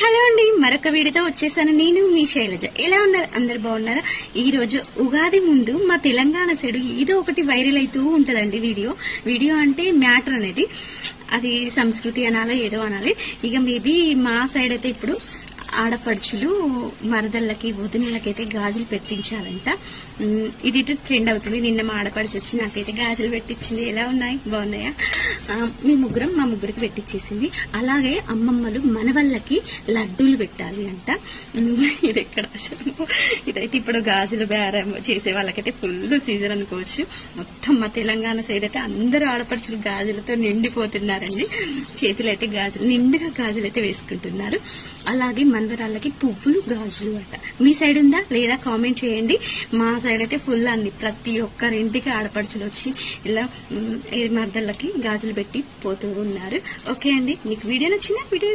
Hello అండి, మరొక వీడియోతో వచ్చేసాను. నేను మీ శైలజ. ఎలా ఉన్నారు? అందరు బాగున్నారా? ఈ రోజు ఉగాది ముందు మా తెలంగాణ సైడ్ ఏదో ఒకటి వైరల్ అవుతూ ఉంటదండి. వీడియో అంటే మ్యాటర్ అనేది, అది సంస్కృతి అనాలి, ఏదో అనాలి. ఇక మేబీ మా సైడ్ అయితే ఇప్పుడు ఆడపడుచులు మరదళ్ళకి వదినలకైతే గాజులు పెట్టించాలంట. ఇది ట్రెండ్ అవుతుంది. నిన్న మా ఆడపడుచు వచ్చి నాకైతే గాజులు పెట్టించింది. ఎలా ఉన్నాయి? బాగున్నాయా? మా ముగ్గురికి పెట్టించేసింది. అలాగే అమ్మమ్మలు మనవళ్ళకి లడ్డూలు పెట్టాలి అంట. ఇది ఎక్కడ ఇదైతే ఇప్పుడు గాజులు బేరం చేసే వాళ్ళకైతే ఫుల్ సీజన్ అనుకోవచ్చు. మొత్తం మా తెలంగాణ సైడ్ అయితే అందరూ ఆడపడుచులు గాజులతో నిండిపోతున్నారండి. చేతులు అయితే నిండుగా గాజులు అయితే వేసుకుంటున్నారు. అలాగే మందరాళ్ళకి పువ్వులు గాజులు అంట. మీ సైడ్ ఉందా లేదా కామెంట్ చేయండి. మా సైడ్ అయితే ఫుల్ అంది. ప్రతి ఒక్కరింటికి ఆడపడుచులు వచ్చి ఇలా మర్దళ్ళకి గాజులు పెట్టి పోతూ ఉన్నారు. ఓకే అండి, మీకు వీడియో నచ్చిందా? వీడియో